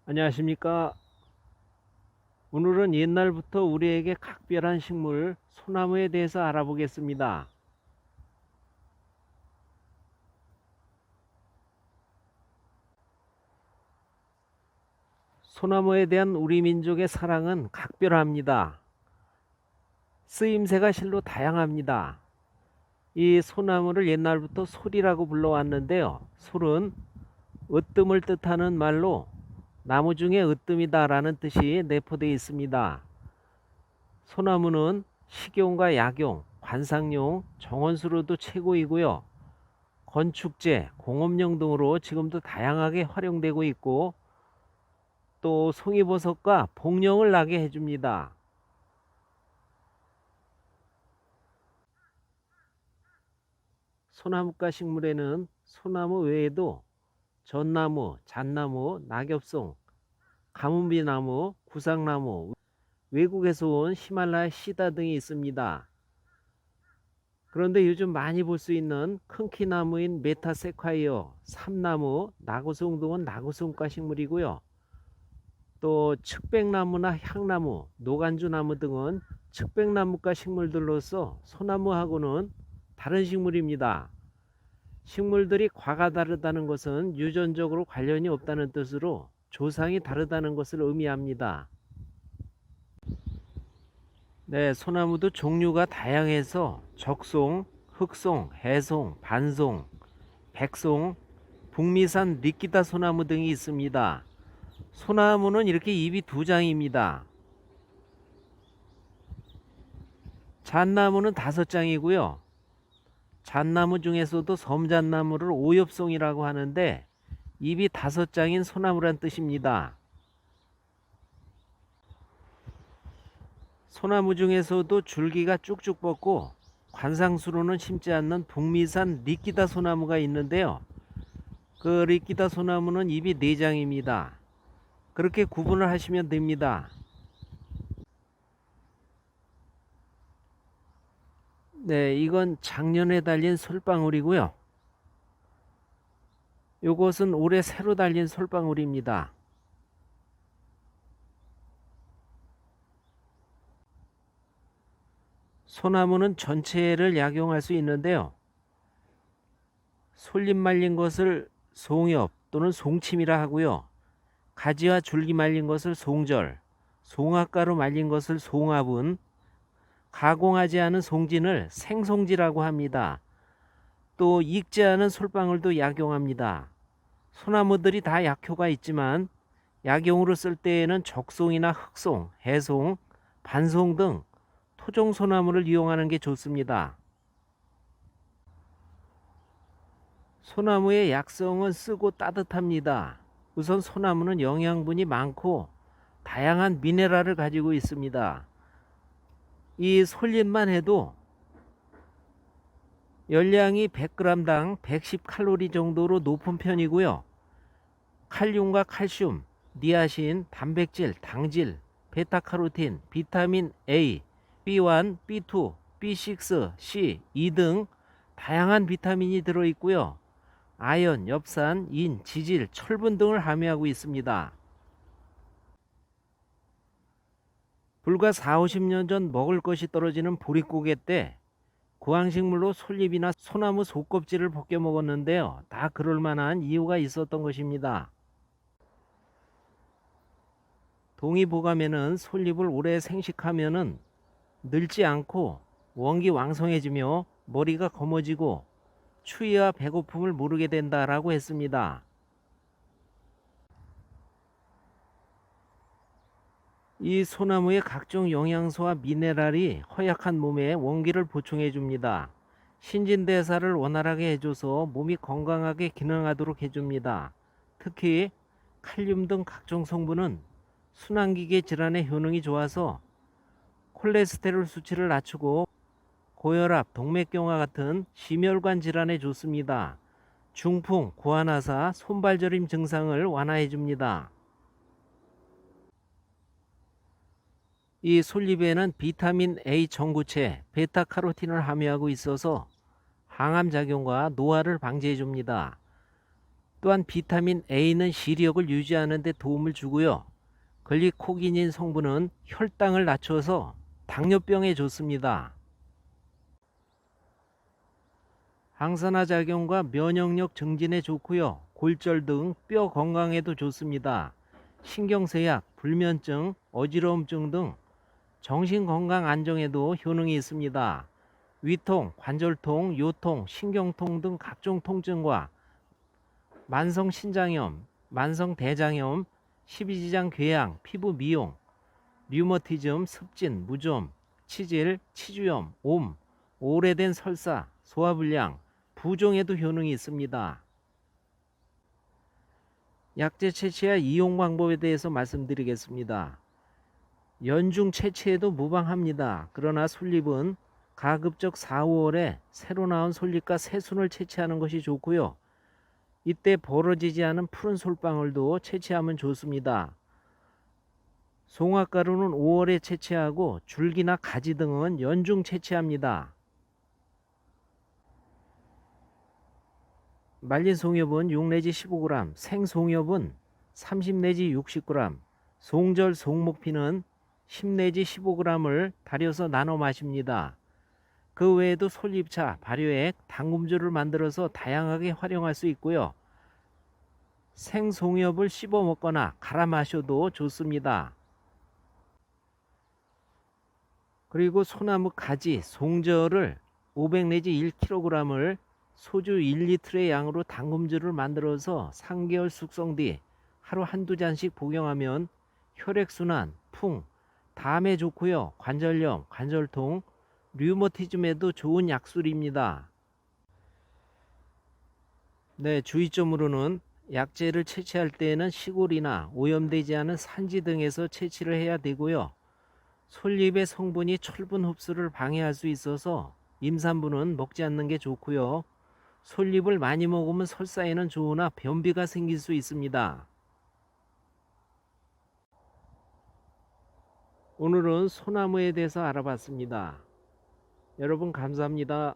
안녕하십니까. 오늘은 옛날부터 우리에게 각별한 식물 소나무에 대해서 알아보겠습니다. 소나무에 대한 우리 민족의 사랑은 각별합니다. 쓰임새가 실로 다양합니다. 이 소나무를 옛날부터 솔이라고 불러왔는데요. 솔은 으뜸을 뜻하는 말로 나무 중에 으뜸이다 라는 뜻이 내포되어 있습니다. 소나무는 식용과 약용, 관상용, 정원수로도 최고이고요. 건축재, 공업용 등으로 지금도 다양하게 활용되고 있고 또 송이버섯과 복령을 나게 해줍니다. 소나무과 식물에는 소나무 외에도 전나무, 잣나무, 낙엽송, 가뭄비나무, 구상나무, 외국에서 온 히말라야 시다 등이 있습니다. 그런데 요즘 많이 볼 수 있는 큰 키나무인 메타세콰이어, 삼나무, 나고송 등은 나고송과 식물이고요. 또 측백나무나 향나무, 노간주나무 등은 측백나무과 식물들로서 소나무하고는 다른 식물입니다. 식물들이 과가 다르다는 것은 유전적으로 관련이 없다는 뜻으로 조상이 다르다는 것을 의미합니다. 네, 소나무도 종류가 다양해서 적송, 흑송, 해송, 반송, 백송, 북미산 리키다 소나무 등이 있습니다. 소나무는 이렇게 잎이 두 장입니다. 잣나무는 5장이고요. 잣나무 중에서도 섬잣나무를 오엽송이라고 하는데 잎이 5장인 소나무란 뜻입니다. 소나무 중에서도 줄기가 쭉쭉 뻗고 관상수로는 심지 않는 북미산 리키다 소나무가 있는데요. 그 리키다 소나무는 잎이 4장입니다. 그렇게 구분을 하시면 됩니다. 네, 이건 작년에 달린 솔방울이고요. 요것은 올해 새로 달린 솔방울입니다. 소나무는 전체를 약용할 수 있는데요. 솔잎 말린 것을 송엽 또는 송침이라 하고요. 가지와 줄기 말린 것을 송절, 송화가루 말린 것을 송화분, 가공하지 않은 송진을 생송지라고 합니다. 또 익지 않은 솔방울도 약용합니다. 소나무들이 다 약효가 있지만 약용으로 쓸 때에는 적송이나 흑송, 해송, 반송 등 토종 소나무를 이용하는 게 좋습니다. 소나무의 약성은 쓰고 따뜻합니다. 우선 소나무는 영양분이 많고 다양한 미네랄을 가지고 있습니다. 이 솔잎만 해도 열량이 100g당 110칼로리 정도로 높은 편이고요. 칼륨과 칼슘, 니아신, 단백질, 당질, 베타카로틴, 비타민 A, B1, B2, B6, C, E 등 다양한 비타민이 들어있고요. 아연, 엽산, 인, 지질, 철분 등을 함유하고 있습니다. 불과 40-50년 전 먹을 것이 떨어지는 보릿고개 때 구황식물로 솔잎이나 소나무 속껍질을 벗겨 먹었는데요. 다 그럴 만한 이유가 있었던 것입니다. 동의보감에는 솔잎을 오래 생식하면 늙지 않고 원기 왕성해지며 머리가 검어지고 추위와 배고픔을 모르게 된다라고 했습니다. 이 소나무의 각종 영양소와 미네랄이 허약한 몸에 원기를 보충해 줍니다. 신진대사를 원활하게 해줘서 몸이 건강하게 기능하도록 해줍니다. 특히 칼륨 등 각종 성분은 순환기계 질환의 효능이 좋아서 콜레스테롤 수치를 낮추고 고혈압, 동맥경화 같은 심혈관 질환에 좋습니다. 중풍, 구안화사, 손발저림 증상을 완화해 줍니다. 이 솔잎에는 비타민 A 전구체, 베타카로틴을 함유하고 있어서 항암작용과 노화를 방지해 줍니다. 또한 비타민 A는 시력을 유지하는 데 도움을 주고요. 글리코기닌 성분은 혈당을 낮춰서 당뇨병에 좋습니다. 항산화 작용과 면역력 증진에 좋고요. 골절 등 뼈 건강에도 좋습니다. 신경쇠약, 불면증, 어지러움증 등 정신건강 안정에도 효능이 있습니다. 위통, 관절통, 요통, 신경통 등 각종 통증과 만성신장염, 만성대장염, 십이지장 궤양, 피부 미용, 류머티즘, 습진, 무좀, 치질, 치주염, 옴, 오래된 설사, 소화불량, 부종에도 효능이 있습니다. 약재 채취와 이용 방법에 대해서 말씀드리겠습니다. 연중 채취해도 무방합니다. 그러나 솔잎은 가급적 4, 5월에 새로 나온 솔잎과 새순을 채취하는 것이 좋고요. 이때 벌어지지 않은 푸른 솔방울도 채취하면 좋습니다. 송화가루는 5월에 채취하고 줄기나 가지 등은 연중 채취합니다. 말린 송엽은 6 내지 15g, 생송엽은 30 내지 60g, 송절 송목피는 10 내지 15g을 달여서 나눠 마십니다. 그 외에도 솔잎차, 발효액, 당금주를 만들어서 다양하게 활용할 수 있고요. 생송엽을 씹어 먹거나 갈아 마셔도 좋습니다. 그리고 소나무 가지, 송절을 500 내지 1kg을 소주 1리터의 양으로 당금주를 만들어서 3개월 숙성 뒤 하루 한두 잔씩 복용하면 혈액순환, 풍, 담에 좋고요. 관절염, 관절통, 류머티즘에도 좋은 약술입니다. 네, 주의점으로는 약재를 채취할 때에는 시골이나 오염되지 않은 산지 등에서 채취를 해야 되고요. 솔잎의 성분이 철분 흡수를 방해할 수 있어서 임산부는 먹지 않는 게 좋고요. 솔잎을 많이 먹으면 설사에는 좋으나 변비가 생길 수 있습니다. 오늘은 소나무에 대해서 알아봤습니다. 여러분 감사합니다.